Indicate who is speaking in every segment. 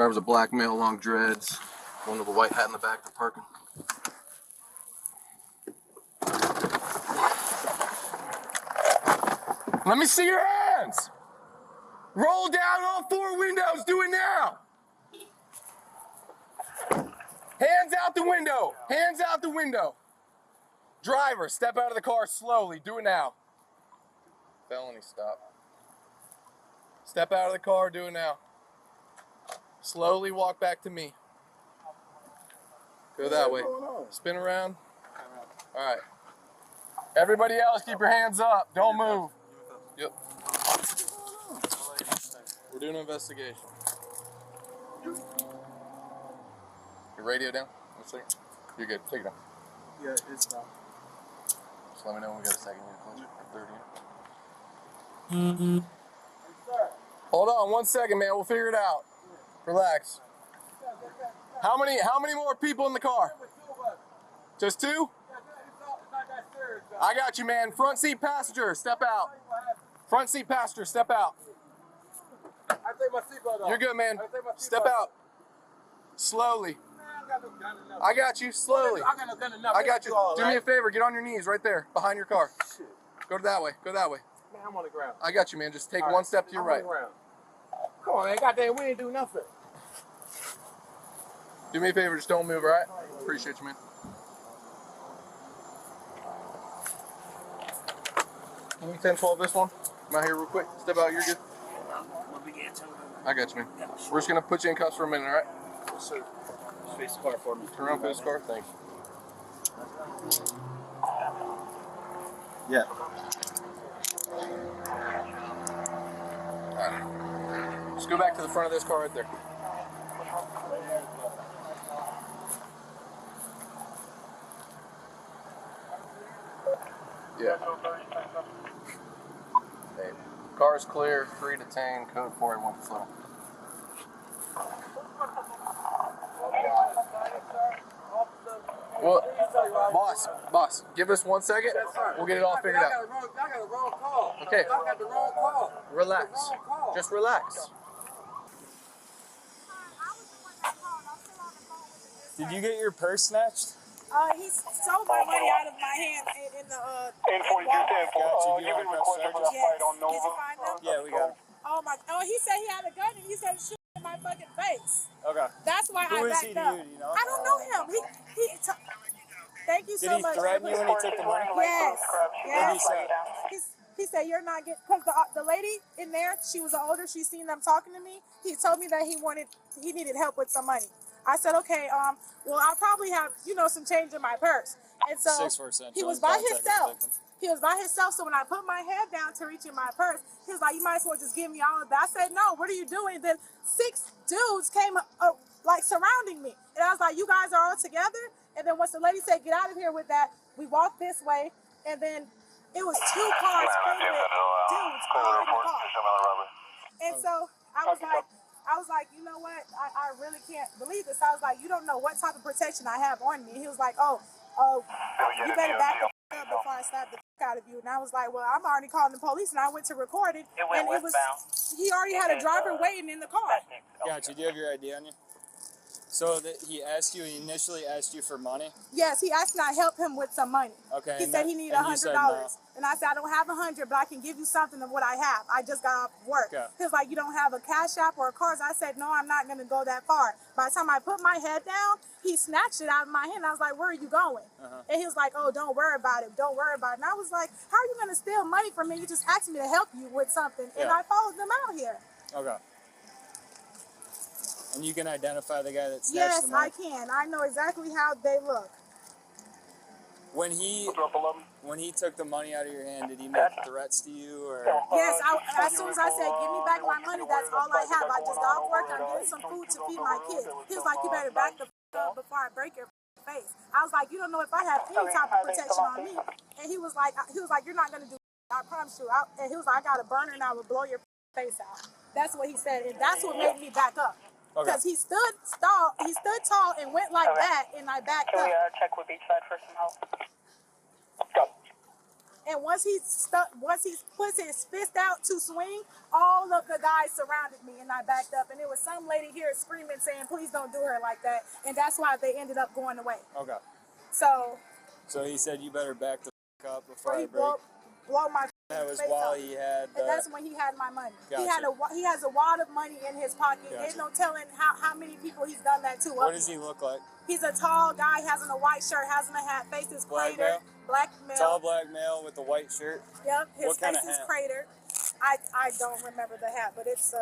Speaker 1: Driver's a black male, long dreads. One with a white hat in the back for parking. Let me see your hands! Roll down all 4 windows, do it now! Hands out the window, hands out the window. Driver, step out of the car slowly, do it now. Felony stop. Step out of the car, do it now. Slowly walk back to me. Go that way. Spin around. All right. Everybody else, keep your hands up. Don't move. Yep. We're doing an investigation. Your radio down? 1 second. You're good. Take it down.
Speaker 2: Yeah, it's down.
Speaker 1: Just let me know when we got a second here. Close it. 30. Hold on 1 second, man. We'll figure it out. Relax. How many more people in the car? Just 2? I got you, man. Front seat passenger, step out. Front seat passenger, step out.
Speaker 2: I take my seatbelt off.
Speaker 1: You're good, man. Step out. Slowly. I got you. Slowly.
Speaker 2: I got no gun enough.
Speaker 1: I got you. Do me a favor. Get on your knees right there, behind your car. Go that way. Go that way.
Speaker 2: Man, I'm on the ground.
Speaker 1: I got you, man. Just take 1 step to your right.
Speaker 2: Come on, man. Goddamn, we ain't do nothing.
Speaker 1: Do me a favor. Just don't move, all right? Appreciate you, man. Give me 10-12 this one. Come out here real quick. Step out. You're good. I got you, man. We're just going to put you in cuffs for a minute, all right?
Speaker 2: Yes, sir. Face the car for me.
Speaker 1: Turn around, face the car. Thanks.
Speaker 2: Yeah.
Speaker 1: All right. Just go back to the front of this car right there. Yeah. Hey, car's clear, free detain, code 481 flow. Well, boss, give us 1 second. We'll get it all figured out.
Speaker 2: I got a wrong call.
Speaker 1: Okay.
Speaker 2: I got the wrong call.
Speaker 1: Relax. Just relax.
Speaker 3: Did you get your purse snatched?
Speaker 4: He stole my money out of my hand in the
Speaker 3: You been recorded for that fight on Nova?
Speaker 4: Did you find them?
Speaker 3: Yeah, we got him.
Speaker 4: Oh, he said he had a gun and he said shoot in my fucking face.
Speaker 3: Okay.
Speaker 4: That's why
Speaker 3: Who
Speaker 4: I
Speaker 3: is
Speaker 4: backed
Speaker 3: he to
Speaker 4: up.
Speaker 3: you? Do you know?
Speaker 4: I don't know him. Thank you so much.
Speaker 3: Did he threaten you when he took the money?
Speaker 4: Yes.
Speaker 3: What did he say?
Speaker 4: He said you're not getting, because the lady in there, she was older. She seen them talking to me. He told me that he needed help with some money. I said, okay, well, I'll probably have, some change in my purse. And so
Speaker 3: 6%
Speaker 4: he was by himself. He was by himself. So when I put my head down to reach in my purse, he was like, you might as well just give me all of that. I said, no, what are you doing? Then 6 dudes came surrounding me. And I was like, you guys are all together? And then once the lady said, get out of here with that, we walked this way. And then it was 2 cars filled with dudes all in the car. And so I was like, you know what? I really can't believe this. I was like, you don't know what type of protection I have on me. He was like, oh, you better back the up before I slap the out of you. And I was like, well, I'm already calling the police, and I went to record it. And he already had a driver waiting in the car.
Speaker 3: Gotcha. Do you have your ID on you? So that he initially asked you for money?
Speaker 4: Yes, he asked me to help him with some money.
Speaker 3: Okay.
Speaker 4: He said he needed $100. No. And I said, I don't have 100, but I can give you something of what I have. I just got off work. Okay. He was like, you don't have a cash app or a card? I said, no, I'm not going to go that far. By the time I put my head down, he snatched it out of my hand. I was like, where are you going? And he was like, oh, don't worry about it. Don't worry about it. And I was like, how are you going to steal money from me? You just asked me to help you with something. And I followed them out here.
Speaker 3: Okay. And you can identify the guy that snatched the money?
Speaker 4: Yes, I can. I know exactly how they look.
Speaker 3: When he took the money out of your hand, did he make threats to you? Or?
Speaker 4: Yes, as soon as I said, give me back my money, that's all I have. I just got off work, I'm getting some food to feed my kids. He was like, you better back the up before I break your face. I was like, you don't know if I have any type of protection on me. And he was like, you're not going to do it. I promise you. And he was like, I got a burner and I will blow your face out. That's what he said. And that's what made me back up. Because he stood tall and went like that, and I backed up.
Speaker 5: Can we check with each side for some help? Go.
Speaker 4: And once he puts his fist out to swing, all of the guys surrounded me, and I backed up. And there was some lady here screaming, saying, "Please don't do her like that." And that's why they ended up going away.
Speaker 3: Okay.
Speaker 4: So
Speaker 3: he said you better back the f up before I break.
Speaker 4: blow my
Speaker 3: That was
Speaker 4: face
Speaker 3: while
Speaker 4: off.
Speaker 3: he had.
Speaker 4: And that's when he had my money.
Speaker 3: Gotcha.
Speaker 4: He has a wad of money in his pocket.
Speaker 3: Gotcha.
Speaker 4: There's no telling how many people he's done that to.
Speaker 3: What does he look like?
Speaker 4: He's a tall guy, has on a white shirt, has on a hat, face is cratered. Black male.
Speaker 3: Tall black male with a white shirt.
Speaker 4: Yep, his
Speaker 3: face
Speaker 4: is cratered. I don't remember the hat, but it's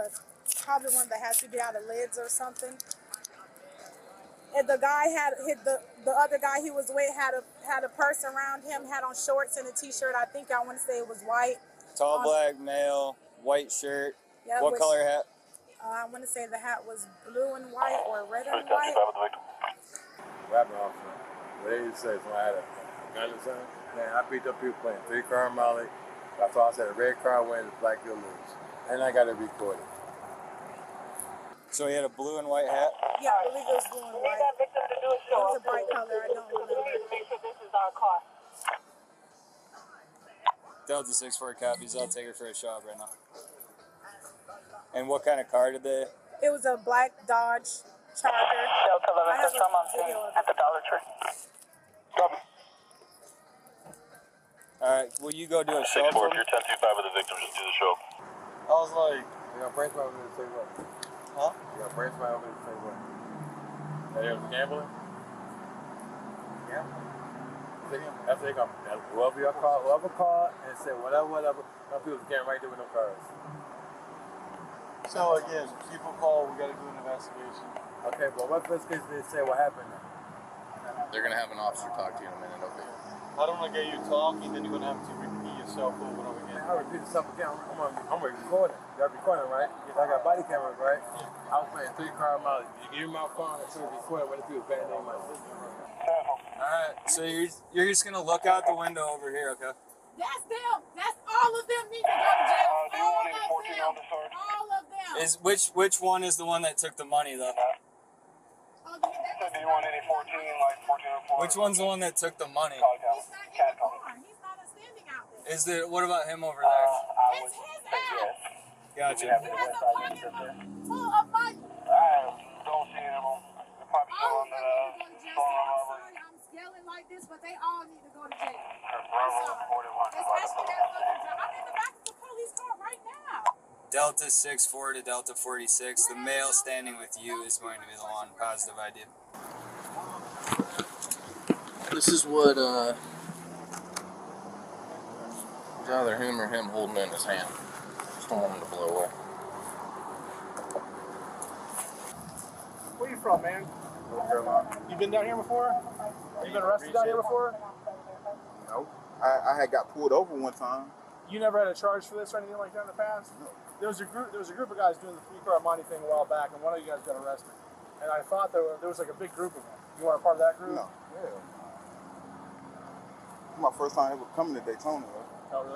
Speaker 4: probably one of the hats you get out of lids or something. And the guy the other guy he was with had a purse around him, had on shorts and a t-shirt. I think I want to say it was white.
Speaker 3: Tall black male, white shirt.
Speaker 4: Yep,
Speaker 3: what color hat?
Speaker 4: I want to say the hat was blue and white or red and white.
Speaker 5: What happened, officer? What they say is when I had a gun or something, man, I beat up people playing 3 Card Monte. That's why I said a red card wins, a black you'll lose. And I got it recorded.
Speaker 3: So he had a blue and white hat?
Speaker 4: Yeah, I believe it was blue and white. It was a bright color, I don't remember.
Speaker 6: Make sure this is our car.
Speaker 3: Delta 6-4 copies. I'll take her for a shot right now. And what kind of car did they?
Speaker 4: It was a black Dodge Charger.
Speaker 6: Delta 11, come on scene at the Dollar Tree.
Speaker 3: Alright, will you go do a show?
Speaker 7: 6-4, if you're 10-2-5 with the victim, just do the show.
Speaker 3: I was like,
Speaker 5: You got brain spine over there to say what?
Speaker 3: huh?
Speaker 5: You got brain spine over there to say what? That he was gambling? Yeah. That's what they come. Whoever called and said whatever. Some people can't right there with no cars.
Speaker 8: So again, people call, we gotta do an investigation.
Speaker 5: Okay, but what first case did they say what happened now?
Speaker 1: They're gonna have an officer talk to you in a minute, okay?
Speaker 8: I don't want to get you talking, then you're gonna have to repeat yourself over and over again.
Speaker 5: I repeat myself again. I'm recording. You got recording, right? Yes, I got body cameras, right? I was playing 3 Card Monte. You give me my phone and see recording what if you was bad name my sister.
Speaker 3: Alright, so you're just gonna look out the window over here, okay?
Speaker 4: That's them. That's all of them need to go to jail. All of them.
Speaker 3: Which one is the one that took the money though?
Speaker 4: Oh,
Speaker 7: Do you want any 14, like 14 or 4?
Speaker 3: Which one's the one that took the money?
Speaker 4: he's not in the car. He's not standing out there.
Speaker 3: Is there? What about him over there?
Speaker 4: It's his ass.
Speaker 3: Gotcha.
Speaker 4: He has a pocket full of money.
Speaker 7: I don't see him. Probably still
Speaker 4: All
Speaker 7: on
Speaker 4: of
Speaker 7: the
Speaker 4: them need to go to jail.
Speaker 7: phone
Speaker 4: I'm
Speaker 7: robbery.
Speaker 4: sorry I'm yelling like this, but they all need to go to jail.
Speaker 7: Bravo 41.
Speaker 4: Especially that fucking job. I'm in the back of the police car right now.
Speaker 3: Delta 6-4 to Delta 46. The male standing with you is going to be the one. Positive ID.
Speaker 1: This is what it's either him or him holding in his hand. Just don't want him to blow away.
Speaker 2: Where you from, man? You been down here before? You been arrested down here before?
Speaker 9: No. I had got pulled over one time.
Speaker 2: You never had a charge for this or anything like that in the past?
Speaker 9: No.
Speaker 2: There was a group of guys doing the 3 Card Monte thing a while back, and one of you guys got arrested. And I thought there was like a big group of them. You weren't part of that group?
Speaker 9: No. Yeah. My first time ever coming to Daytona. Though.
Speaker 2: Oh,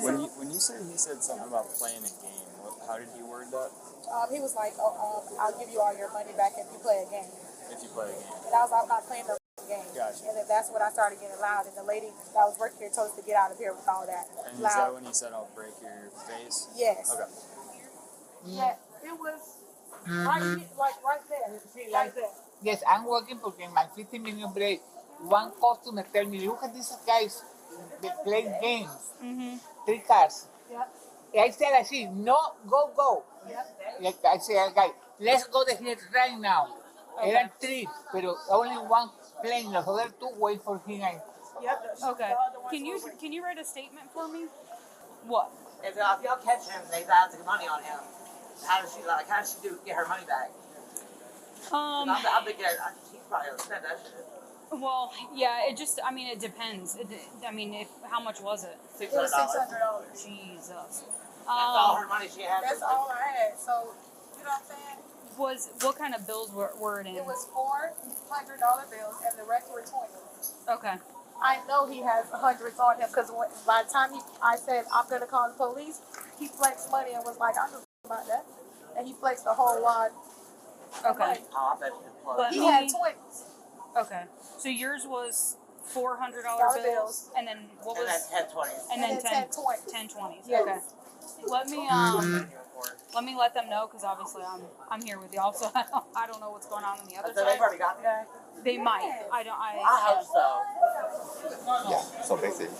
Speaker 2: really?
Speaker 3: When you said he said something about playing a game, how did he word that?
Speaker 4: He was like, I'll give you all your money back if you play a game.
Speaker 3: If you play a game.
Speaker 4: And I was like, I'm not playing no game.
Speaker 3: Gotcha.
Speaker 4: And then that's when I started getting loud. And the lady that was working here told us to get out of here with all that.
Speaker 3: And is that when he said, I'll break your face?
Speaker 4: Yes.
Speaker 3: Okay.
Speaker 4: Yeah, it was right there. Right there.
Speaker 10: Yes, I'm working porque in my 15-minute break, one customer tell me, look at these guys, they play games, 3 cards.
Speaker 4: Yep.
Speaker 10: I said, I see, no, go. Like I said, guy, let's go to here right now. Eran 3, pero only one playing, los other 2 wait for him.
Speaker 4: Yep.
Speaker 11: Okay. Can you write a statement for me? What?
Speaker 12: If y'all catch him, they have the money on him. How does she get her money back? I'll be good. He probably will spend that shit.
Speaker 11: Well, yeah. It depends. How much was it?
Speaker 4: It was $600.
Speaker 11: Jesus.
Speaker 12: That's all her money she had.
Speaker 4: That's all I had. So, you know what I'm saying?
Speaker 11: What kind of bills were it in?
Speaker 4: It was $400 bills, and the rest were 20s.
Speaker 11: Okay.
Speaker 4: I know he has hundreds on him because by the time I said I'm gonna call the police, he flexed money and was like, I don't know about that, and he flexed a whole lot.
Speaker 11: Okay.
Speaker 12: Oh, I bet
Speaker 11: But
Speaker 4: he had 20s.
Speaker 11: Okay. So yours was $400 bills, and then what was?
Speaker 12: And then 10/20s.
Speaker 11: And then
Speaker 4: 10/20s.
Speaker 11: 10/20s.
Speaker 4: Yes.
Speaker 11: Okay. Let me let them know because obviously I'm here with y'all, so I don't know what's going on the other
Speaker 12: So they've
Speaker 11: side.
Speaker 12: already got me?
Speaker 11: They might. I
Speaker 12: hope so.
Speaker 13: Yeah, so basically,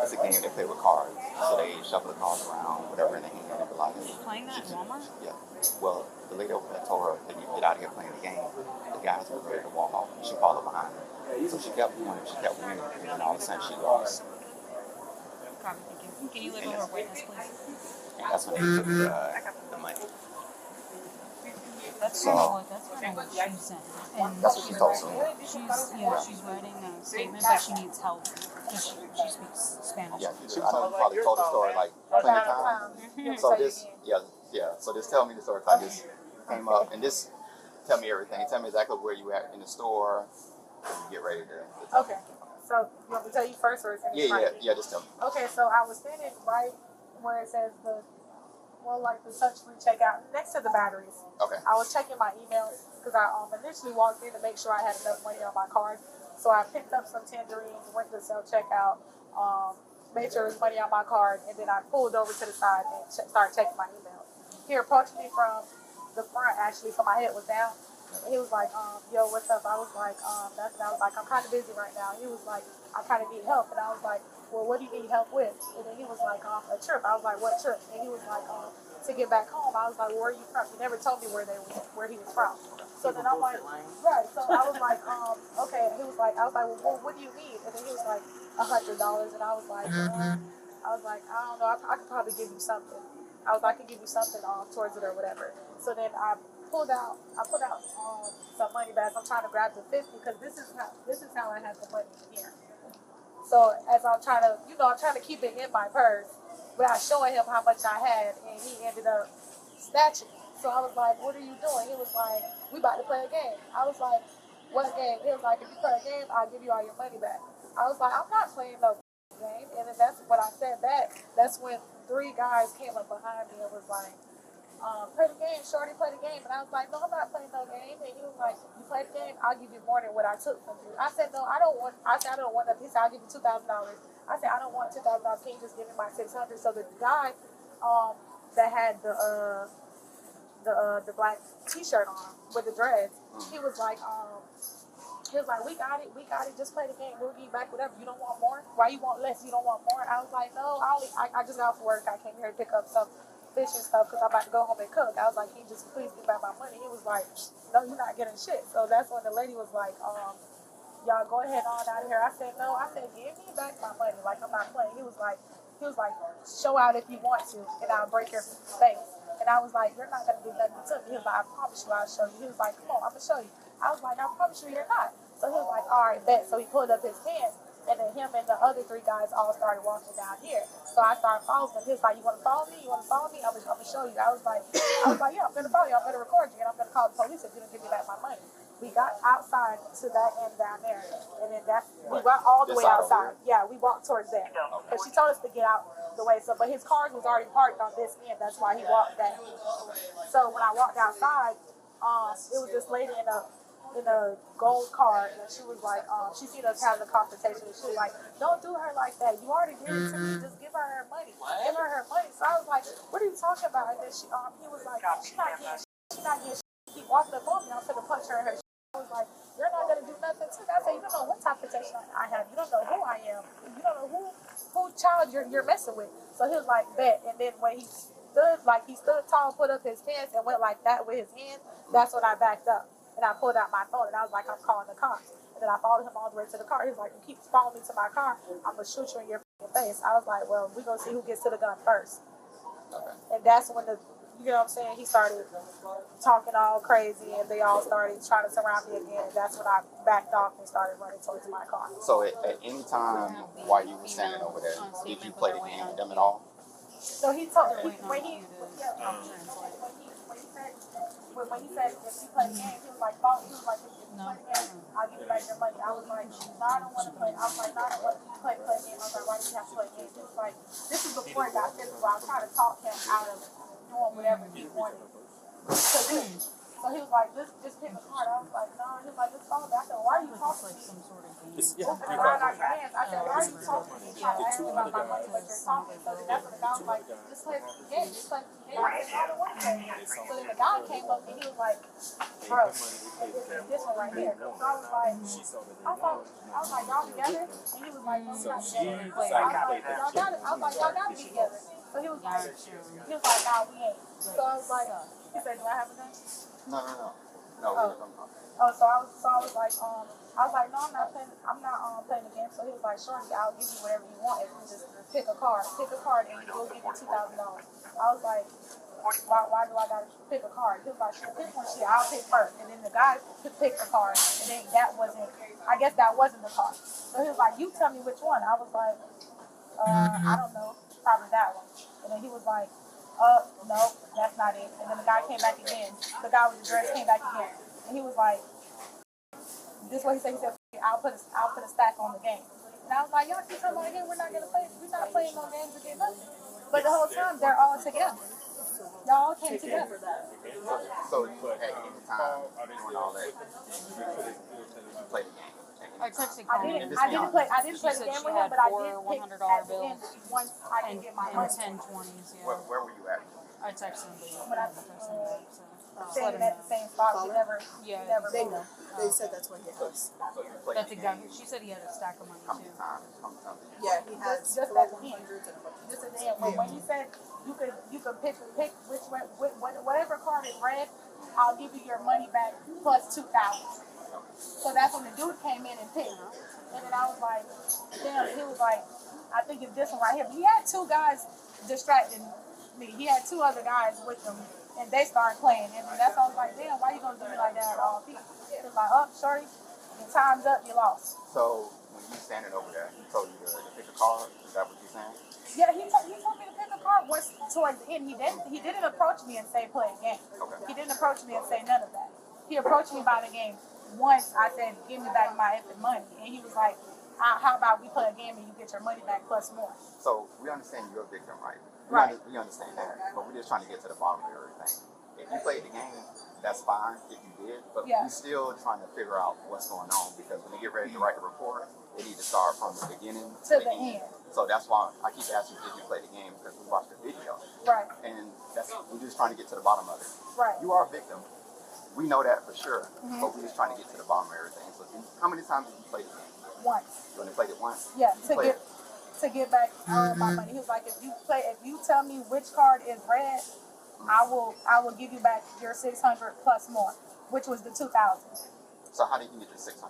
Speaker 13: it's a game they play with cards. So they shuffle the cards around, whatever in the hand, and be like,
Speaker 11: playing that in Walmart?
Speaker 13: yeah. Well, the lady over there told her, "Hey, you get out of here playing the game." The guys were ready to walk off. She followed behind her. So she kept winning, and all of a sudden she lost.
Speaker 11: Copy, thank you. Can you leave over a witness, please?
Speaker 13: And that's when they took the money.
Speaker 11: That's
Speaker 13: So,
Speaker 11: kind of what she said. And
Speaker 13: that's what she told me.
Speaker 11: She's writing a statement, but she needs help because she speaks Spanish.
Speaker 13: Yeah, I know you probably told the story like plenty of times. So this, so just tell me the story. I just came up and just tell me everything. Tell me exactly where you at in the store. And you get ready to
Speaker 4: Okay. So you want me to tell you first or is it
Speaker 13: Yeah, just tell me.
Speaker 4: Okay, so I was standing right where it says the touch-free checkout next to the batteries.
Speaker 13: Okay.
Speaker 4: I was checking my emails because I initially walked in to make sure I had enough money on my card. So I picked up some tangerines, went to self-checkout, made sure there was money on my card, and then I pulled over to the side and started checking my emails. He approached me from the front, actually, so my head was down. And he was like, yo, what's up? I was like, nothing. I was like, I'm kind of busy right now. He was like, I kind of need help. And I was like, well, what do you need help with? And then he was like, a trip. I was like, what trip? And he was like, to get back home. I was like, where are you from? He never told me where he was from. So then I'm like, right. So I was like, okay. And he was like, I was like, well, what do you need? And then he was like, $100. And I was like, I don't know. I could probably give you something. I could give you something towards it or whatever. So then I pulled out some money bags. I'm trying to grab the 50 because this is how I have the money here. So as I'm trying to keep it in my purse without showing him how much I had, and he ended up snatching it. So I was like, what are you doing? He was like, we about to play a game. I was like, what game? He was like, if you play a game, I'll give you all your money back. I was like, I'm not playing no game. And then that's when I said that's when 3 guys came up behind me and was like, play the game, shorty, play the game. And I was like, no, I'm not playing no game. And he was like, you play the game, I'll give you more than what I took from you. I said, no, I don't want that. He said, I'll give you $2,000. I said, I don't want $2,000. Can you just give me my $600? So the guy that had the black t-shirt on with the dreads, he was like, we got it, just play the game, we'll give you back whatever. You don't want more? Why you want less? You don't want more? I was like, no, I just got off work. I came here to pick up some fish and stuff because I'm about to go home and cook. I was like, can you just please give back my money? He was like, no, you're not getting shit. So that's when the lady was like, y'all go ahead on out of here. I said, no. I said, give me back my money. Like, I'm not playing. He was like, show out if you want to, and I'll break your face. And I was like, you're not going to do nothing to me. He was like, I promise you I'll show you. He was like, come on, I'm going to show you. I was like, I promise you you're not. So he was like, all right, bet. So he pulled up his pants, and then him and the other 3 guys all started walking down here. So I started following him. He was like, you want to follow me? You want to follow me? I'm going to show you. I was like, yeah, I'm going to follow you. I'm going to record you, and I'm going to call the police if you don't give me back my money. We got outside to that end down there, and then we went all the way outside. Yeah, we walked towards there. But she told us to get out the way. So, but his car was already parked on this end. That's why he walked that. So when I walked outside, it was this lady in a gold car, and she was like, she seen us having a confrontation, and she was like, don't do her like that. You already gave it to me. Just give her money. Give her her money. So I was like, what are you talking about? And then he was like, she's not getting shit. Keep walking up on me. I'm going to punch her in her. I was like, you're not going to do nothing to me. I said, you don't know what type of protection I have. You don't know who I am. You don't know who child you're messing with. So he was like, bet. And then when he stood tall, put up his pants, and went like that with his hand, that's when I backed up. And I pulled out my phone, and I was like, I'm calling the cops. And then I followed him all the way to the car. He was like, you keep following me to my car, I'm going to shoot you in your face. I was like, well, we're going to see who gets to the gun first. Okay. And that's when you know what I'm saying? He started talking all crazy, and they all started trying to surround me again. And that's when I backed off and started running towards my car.
Speaker 13: So at any time while you were standing over there, did you play the game with them at all?
Speaker 4: So he told me when he said if you play the game, he was like, if you play the game, I'll give you back your money. I was like, no, I don't want to play. I was like, no, I don't want to play the game. I was like, why do you have to play the game? It was like, this is before it got physical. I was trying to talk him out of doing whatever he wanted to do. So he was like, just pick a card. I was like, no. He was like, just follow me. I said, why are you talking to me?
Speaker 5: It's,
Speaker 4: Behind our hands. I said, why are you talking to me? I asked about my money, but you're talking. So then that's when the guy was like, just play the game. Just play the game. I said, I don't want to play the game. So then the guy came up and he was like, bro, this one right here. So I was like, y'all together? And he was like, no, we're not together. I was like, y'all got it. I was like, y'all got to be together. So he was like, nah, we ain't. So I was like, he said, do I have a gun?
Speaker 13: No.
Speaker 4: So I was like, no, I'm not playing the game. So he was like, sure, I'll give you whatever you want if you just pick a card and we'll give you $2,000. I was like, why do I gotta pick a card? He was like, sure, pick one. I'll pick first. And then the guy picked a card, and then I guess that wasn't the card. So he was like, you tell me which one. I was like, I don't know, probably that one. And then he was like, no, that's not it. And then the guy came back again. The guy with the dress came back again. And he was like, this is what he said. He said, I'll put a stack on the game. And I was like, y'all keep talking about here, we're not playing no games again, nothing. But the whole time, they're all together. Y'all all came together.
Speaker 13: So you had any time doing all that, you played the game.
Speaker 11: I texted
Speaker 4: I didn't play the game with him, but I did pick
Speaker 11: $100 bills
Speaker 4: once I can get my money.
Speaker 11: 10-20s, yeah.
Speaker 13: Where were you at?
Speaker 11: I texted him,
Speaker 4: But I
Speaker 11: texted him back, so.
Speaker 4: staying at the same spot. We never
Speaker 14: They know. They said that's what he has.
Speaker 11: That's exactly. She said he had a stack of money too.
Speaker 14: Yeah, he has
Speaker 4: just at the end. Just at the end. When he said you could pick which one, whatever card is red, I'll give you your money back plus $2,000. So that's when the dude came in and picked. And then I was like, damn. He was like, I think it's this one right here. But he had two guys distracting me. He had two other guys with him. And they started playing, and that's why I was like, damn, why you gonna do me like that at all? He was like, shorty, your time's up, you lost.
Speaker 13: So when you standing over there, he told you to pick a card. Is that what you're saying?
Speaker 4: Yeah, he told me to pick a card once towards the end. He didn't approach me and say play a game.
Speaker 13: Okay.
Speaker 4: He didn't approach me and say none of that. He approached me about the game once. I said, give me back my effing money, and he was like, how about we play a game and you get your money back plus more?
Speaker 13: So we understand you're a victim, right? We understand that, but we're just trying to get to the bottom of everything. If you played the game, that's fine if you did, but we're still trying to figure out what's going on, because when they get ready to write the report, they need to start from the beginning to the end. So that's why I keep asking if you play the game, because we watched the video.
Speaker 4: Right.
Speaker 13: And we're just trying to get to the bottom of it.
Speaker 4: Right.
Speaker 13: You are a victim. We know that for sure, but we're just trying to get to the bottom of everything. So how many times did you play the game?
Speaker 4: Once.
Speaker 13: You only played it once?
Speaker 4: Yeah, to get back my money. He was like, if you tell me which card is red, I will give you back your $600 plus more, which was the $2,000. So
Speaker 13: how did you get the $600?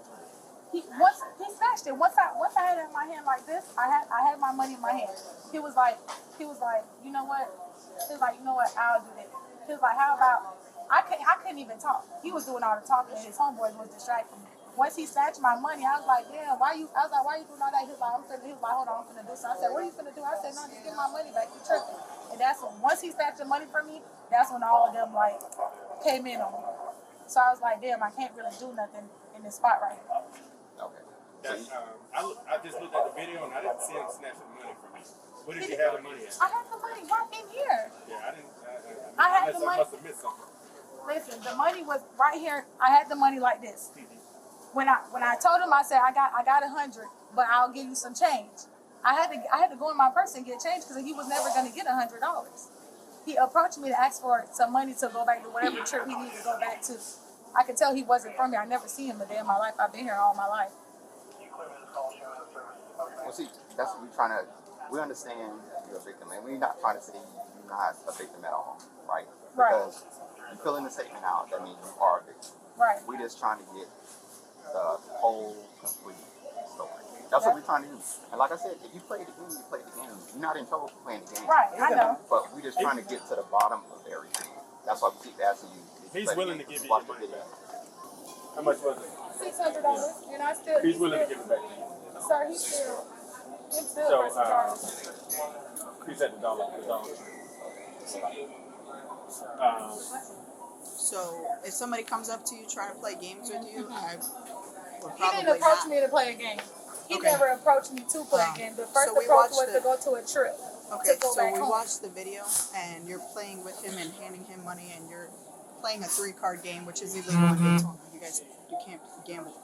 Speaker 4: He snatched it. Once I had it in my hand like this, I had my money in my hand. He was like, you know what? He was like, you know what? I'll do this. He was like, how about I couldn't even talk. He was doing all the talking, and his homeboys was distracting me. Once he snatched my money, I was like, damn, why you doing all that? He was like, hold on, I'm finna do something. I said, what are you finna do? I said, no, just give my money back. You tripping. And that's when, once he snatched the money from me, that's when all of them, like, came in on me. So I was like, damn, I can't really do nothing in this spot right here.
Speaker 13: Okay.
Speaker 5: I just looked at the video and I didn't see him snatch the money from me. Where did you have the money at?
Speaker 4: I had the money right in here.
Speaker 5: Yeah, I didn't.
Speaker 4: I had the money.
Speaker 5: I must have missed something.
Speaker 4: Listen, the money was right here. I had the money like this. When I told him, I said, I got 100, but I'll give you some change. I had to go in my purse and get change because he was never going to get $100. He approached me to ask for some money to go back to whatever trip he needed to go back to. I could tell he wasn't from here. I never seen him a day in my life. I've been here all my life.
Speaker 13: Well, see, that's what we're trying to. We understand you're a victim, and we're not trying to say you're not a victim at all, right? Because you fill in the statement out, that means you are a victim.
Speaker 4: Right.
Speaker 13: We're just trying to get the whole complete story. That's what we're trying to do. And like I said, if you play the game, you play the game. You're not in trouble for playing the game.
Speaker 4: Right, I know.
Speaker 13: But we're just trying to get to the bottom of everything. That's why we keep asking you.
Speaker 5: He's willing to give you your money. How much was it?
Speaker 4: $600, and I still.
Speaker 5: He's willing to give it back to you.
Speaker 4: Sir, he's still
Speaker 5: So, he's at the dollar.
Speaker 14: So if somebody comes up to you trying to play games with you, I would
Speaker 4: He
Speaker 14: probably
Speaker 4: didn't approach
Speaker 14: not.
Speaker 4: me to play a game. He never approached me to play a game. The first
Speaker 14: So we
Speaker 4: approach
Speaker 14: watched
Speaker 4: was to go to a trip.
Speaker 14: Okay,
Speaker 4: to go
Speaker 14: so
Speaker 4: back
Speaker 14: we
Speaker 4: home.
Speaker 14: watched the video, and you're playing with him and handing him money, and you're playing a 3-card game, which is illegal in Daytona. You can't gamble.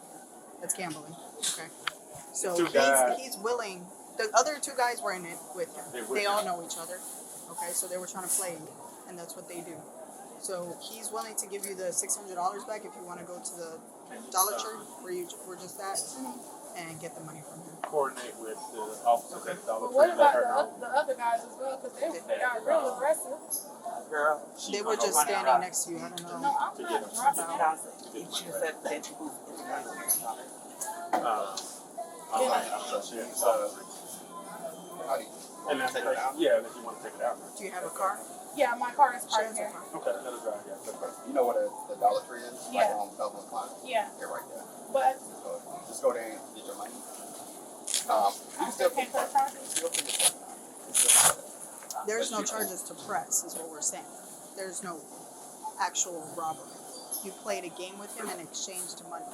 Speaker 14: That's gambling. Okay. So
Speaker 5: Two guys.
Speaker 14: he's willing. The other two guys were in it with him. They all know each other. Okay, so they were trying to play, and that's what they do. So he's willing to give you the $600 back if you want to go to the Dollar Tree where you were just at and get the money from him.
Speaker 5: Coordinate with the officers at the Dollar
Speaker 4: But what
Speaker 5: Tree. Let her know.
Speaker 4: about the other guys as well? Because they got real aggressive.
Speaker 12: Girl,
Speaker 14: They were just standing next to you. I don't know.
Speaker 4: No, I'm not dropping.
Speaker 12: She said that you moved into the
Speaker 5: and then take it out? Yeah, if you want to take it out.
Speaker 14: Do you have a car?
Speaker 4: Yeah, my car is parked here.
Speaker 5: Okay, let us drive. Yeah, that's perfect.
Speaker 13: You know what the Dollar Tree is?
Speaker 4: Yeah.
Speaker 13: Like on Dublin Plaza.
Speaker 4: Yeah.
Speaker 13: They're right there.
Speaker 4: But
Speaker 13: So just go there and get your money. You can still
Speaker 4: can't put charges.
Speaker 14: There's no charges to press, is what we're saying. There's no actual robbery. You played a game with him and exchanged money.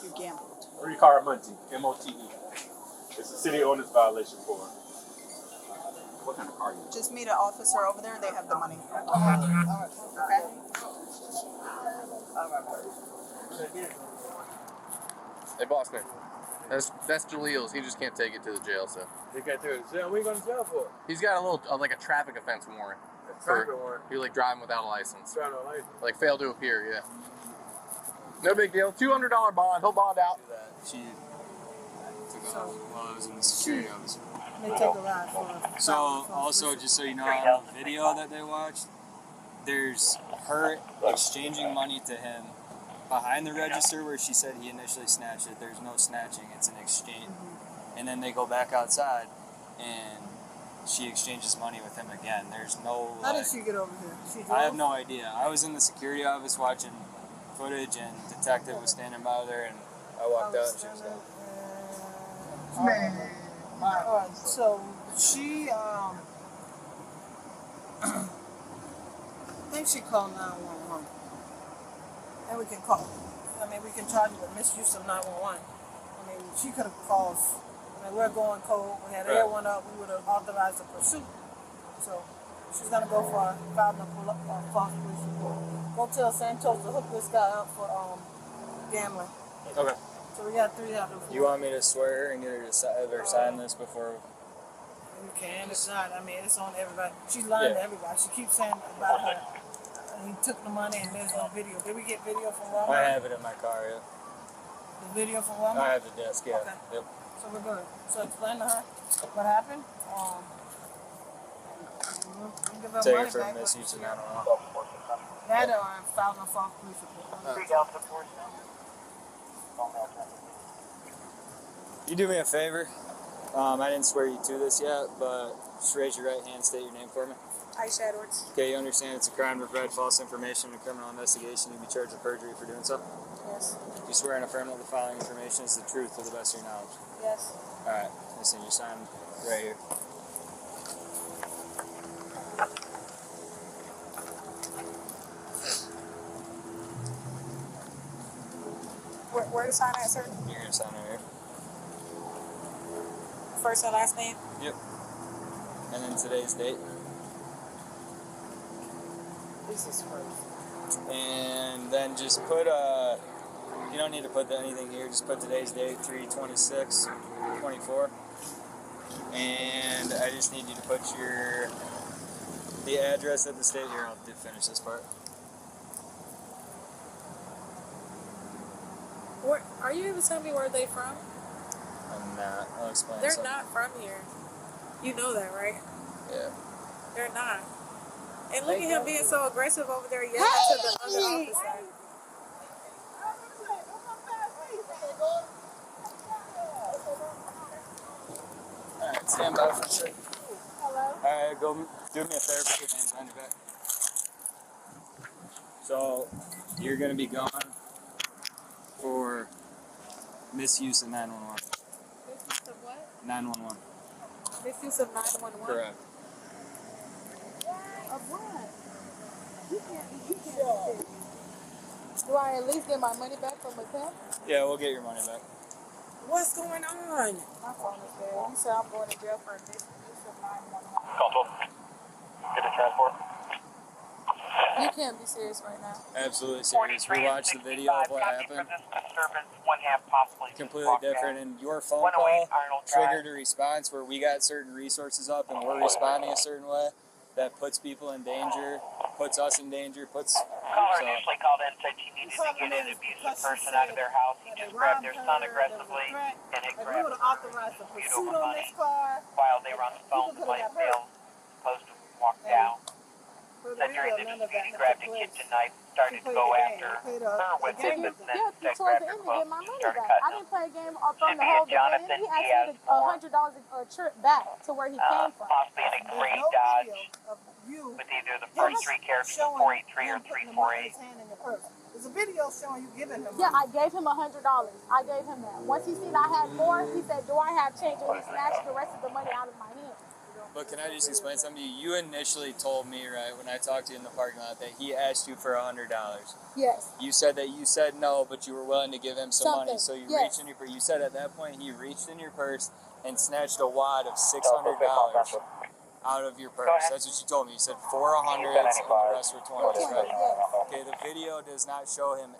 Speaker 14: You gambled.
Speaker 5: Three Card Monte, MOTE. It's a city ordinance violation for it.
Speaker 13: What kind of car you
Speaker 14: Just meet an officer over there. They have the money. Okay.
Speaker 1: Hey, boss man. That's Jalil's. He just can't take it to the jail, so.
Speaker 5: They got to the jail. What are you going to jail for?
Speaker 1: He's got a little, like a traffic offense warrant.
Speaker 5: Traffic warrant?
Speaker 1: He like driving without a license.
Speaker 5: Driving without a license.
Speaker 1: Like failed to appear, yeah. No big deal. $200 bond. He'll bond out.
Speaker 3: She took off while I was in the security office.
Speaker 4: They take a ride for
Speaker 3: So, also, just so you know, on the video that they watched, there's her exchanging money to him behind the register where she said he initially snatched it. There's no snatching, it's an exchange. And then they go back outside and she exchanges money with him again. There's no,
Speaker 4: How did she get over here? She
Speaker 3: I have no idea. I was in the security office watching footage and detective was standing by there and I walked out and she was gone.
Speaker 4: Alright, so she I think she called 911. And we can call. I mean, we can charge you with misuse of 911. I mean, she could have called. I mean, we're going cold. We had everyone up. We would have authorized a pursuit. So she's gonna go for filing a false police report. Go tell Santos to hook this guy up for gambling.
Speaker 3: Okay.
Speaker 4: So we got 3 out of 4.
Speaker 3: You want me to swear her and get her to sign this before?
Speaker 4: You can. It's not. I mean, it's on everybody. She's lying to everybody. She keeps saying about her. He took the money and there's no video. Did we get video from Walmart?
Speaker 3: I have it in my car, yeah.
Speaker 4: The video from Walmart?
Speaker 3: I have the desk, yeah.
Speaker 4: Okay.
Speaker 3: Yep.
Speaker 4: So we're good. So explain to her what happened. We'll give her
Speaker 3: Take
Speaker 4: money
Speaker 3: it for
Speaker 4: back,
Speaker 3: misuse and I don't know.
Speaker 4: that or filing a false police report.
Speaker 3: You do me a favor. I didn't swear you to this yet, but just raise your right hand, state your name for me.
Speaker 4: Aisha Edwards.
Speaker 3: Okay, you understand it's a crime to provide false information in a criminal investigation. You'd be charged with perjury for doing so?
Speaker 4: Yes.
Speaker 3: You swear and affirm that the following information is the truth to the best of your knowledge?
Speaker 4: Yes.
Speaker 3: Alright, listen, you sign right here.
Speaker 4: Where to sign at, sir?
Speaker 3: You're going to sign right here.
Speaker 4: First and last name?
Speaker 3: Yep. And then today's date.
Speaker 4: This is first.
Speaker 3: And then just put, you don't need to put anything here, just put today's date, 3/26/24. And I just need you to put the address of the state here. I'll finish this part.
Speaker 4: Where, are you able to tell me where they from?
Speaker 3: I'm not. I'll explain
Speaker 4: They're
Speaker 3: something.
Speaker 4: not from here. You know that, right?
Speaker 3: Yeah.
Speaker 4: They're not. And look at him being so aggressive over there yelling to the other officer.
Speaker 3: Alright, stand by for a second. Alright, go do me a favor, put your hands behind your back. So, you're going to be gone for misuse of 911.
Speaker 4: Misuse of what?
Speaker 3: 911.
Speaker 4: Misuse of 911?
Speaker 3: Correct.
Speaker 4: Of what? You can't do this. Do I at least get my money back from the temp?
Speaker 3: Yeah, we'll get your money back.
Speaker 4: What's going on? My phone is dead. You said I'm going to jail for misuse of 911.
Speaker 7: Call 12. Get the transport.
Speaker 4: You can't be serious right now.
Speaker 3: Absolutely serious. We watched the video of what happened. Completely different, and your phone call triggered a response where we got certain resources up and we're responding a certain way that puts people in danger, puts us in danger, puts...
Speaker 6: Caller initially called in, said she needed to get an abusive person out of their house. He just grabbed their son aggressively and it grabbed her money. While they were on the phone, the voicemail supposed to walk down. Said during the dispute he grabbed a kitchen knife, started to go after her with it, but then said grabbed her clothes and started cutting
Speaker 4: I
Speaker 6: them.
Speaker 4: didn't play a game from the whole beginning. He asked me $100 a trip back to where he came from.
Speaker 6: Possibly in a gray Dodge with either the first three characters of 483 or 348.
Speaker 14: There's a video showing you giving him money.
Speaker 4: Yeah, I gave him $100. I gave him that. Once he seen I had more, he said, do I have change? And he snatched the rest of the money out of my hand.
Speaker 3: But can I just explain something to you? You initially told me, right, when I talked to you in the parking lot, that he asked you for $100.
Speaker 4: Yes.
Speaker 3: You said that you said no, but you were willing to give him some money. So you
Speaker 4: Yes.
Speaker 3: reached in your purse. You said at that point he reached in your purse and snatched a wad of $600 out of your purse. That's what you told me. You said 4 hundreds and the rest were 20s, right? Okay, the video does not show him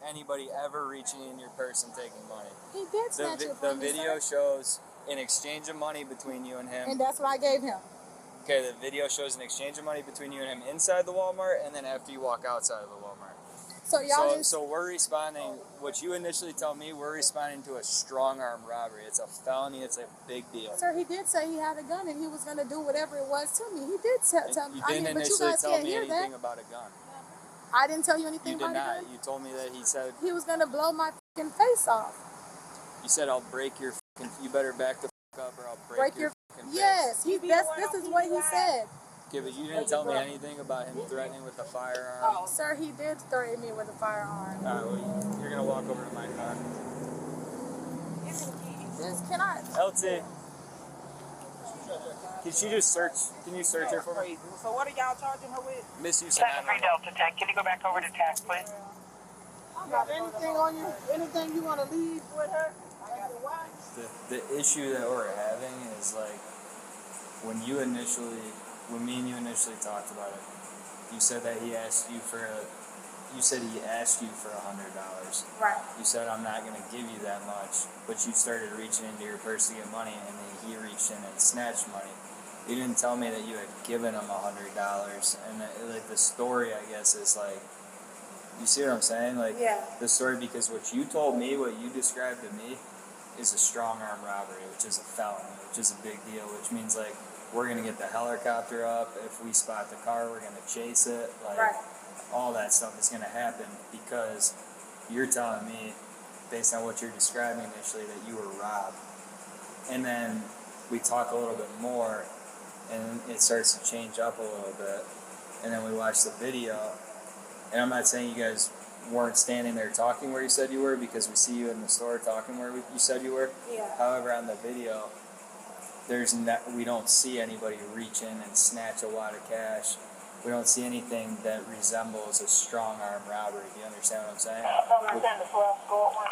Speaker 3: anybody ever reaching in your purse and taking money.
Speaker 4: He did snatch it
Speaker 3: The
Speaker 4: from me,
Speaker 3: video
Speaker 4: sir.
Speaker 3: shows an exchange of money between you and him.
Speaker 4: And that's what I gave him.
Speaker 3: Okay, the video shows an exchange of money between you and him inside the Walmart and then after you walk outside of the Walmart.
Speaker 4: So y'all
Speaker 3: So we're responding, what you initially told me, we're responding to a strong arm robbery. It's a felony, it's a big deal.
Speaker 4: Sir, he did say he had a gun and he was going to do whatever it was to me. He did tell me.
Speaker 3: You didn't
Speaker 4: but you
Speaker 3: initially
Speaker 4: guys
Speaker 3: tell
Speaker 4: can't
Speaker 3: me
Speaker 4: hear
Speaker 3: anything
Speaker 4: that.
Speaker 3: about a gun.
Speaker 4: I didn't tell you anything
Speaker 3: You did
Speaker 4: about
Speaker 3: not.
Speaker 4: a gun.
Speaker 3: You told me that he said,
Speaker 4: He was going to blow my fucking face off.
Speaker 3: you said, I'll break your fucking, you better back the fuck up or I'll break your fucking face.
Speaker 4: Yes, this is what he said.
Speaker 3: Okay, but you didn't tell me anything about him threatening with a firearm.
Speaker 4: Sir, he did threaten me with a firearm.
Speaker 3: Alright, well, you're going to walk over to my car.
Speaker 4: Can I?
Speaker 3: LT. Can she just search? Can you search her for me?
Speaker 14: So what are y'all charging her with?
Speaker 3: Misuse
Speaker 6: 73 Delta 10, can you go back over to task, please?
Speaker 14: You got anything on you? Anything you want to leave with her?
Speaker 3: The issue that we're having is like when me and you initially talked about it, you said that he asked you for $100.
Speaker 4: Right.
Speaker 3: You said I'm not gonna give you that much, but you started reaching into your purse to get money, and then he reached in and snatched money. You didn't tell me that you had given him $100, and like the story, I guess, is like, you see what I'm saying? Like the story, because what you told me, what you described to me, is a strong arm robbery, which is a felony, which is a big deal, which means like we're gonna get the helicopter up. If we spot the car, we're gonna chase it. Like all that stuff is gonna happen because you're telling me, based on what you're describing initially, that you were robbed. And then we talk a little bit more, and it starts to change up a little bit. And then we watch the video, and I'm not saying you guys weren't standing there talking where you said you were, because we see you in the store talking where you said you were.
Speaker 4: Yeah.
Speaker 3: However, on the video, we don't see anybody reach in and snatch a wad of cash. We don't see anything that resembles a strong arm robbery. Do you understand what I'm saying?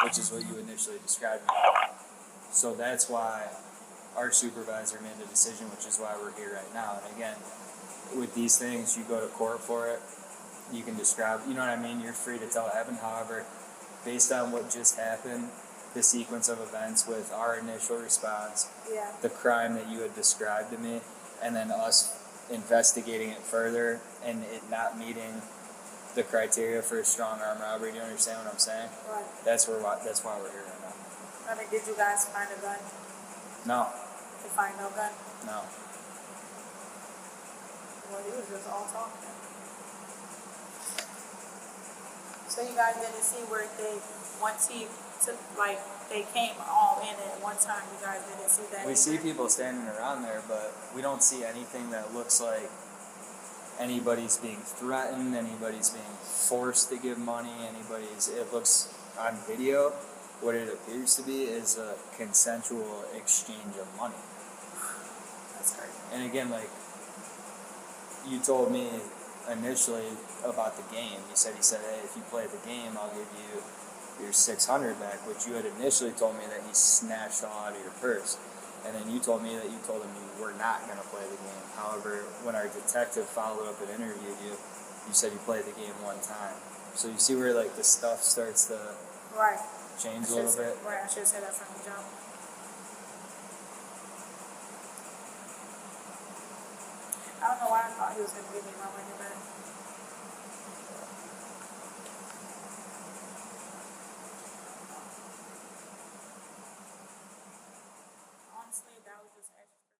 Speaker 3: Which is what you initially described. So that's why our supervisor made the decision, which is why we're here right now. And again, with these things, you go to court for it. You can describe, you know what I mean? You're free to tell what happened. However, based on what just happened, the sequence of events with our initial response, the crime that you had described to me, and then us investigating it further and it not meeting the criteria for a strong arm robbery. Do you understand what I'm saying?
Speaker 4: Right.
Speaker 3: That's why we're here right now.
Speaker 4: I mean, did you guys find a gun?
Speaker 3: No.
Speaker 4: You find no gun?
Speaker 3: No.
Speaker 4: Well, you was just all talking. So you guys didn't see where once he took, like, they came all in at one time. You guys didn't see that?
Speaker 3: We see people standing around there, but we don't see anything that looks like anybody's being threatened, anybody's being forced to give money, it looks on video, what it appears to be is a consensual exchange of money.
Speaker 4: That's crazy.
Speaker 3: And again, like, you told me initially about the game. He said, hey, if you play the game, I'll give you your $600 back, but you had initially told me that he snatched all out of your purse. And then you told me that you told him you were not going to play the game. However, when our detective followed up and interviewed you, you said you played the game one time. So you see where like the stuff starts to
Speaker 4: Right.
Speaker 3: change a little bit.
Speaker 4: Right. I should have said that from the jump. I don't know why I thought he was gonna give me my money back.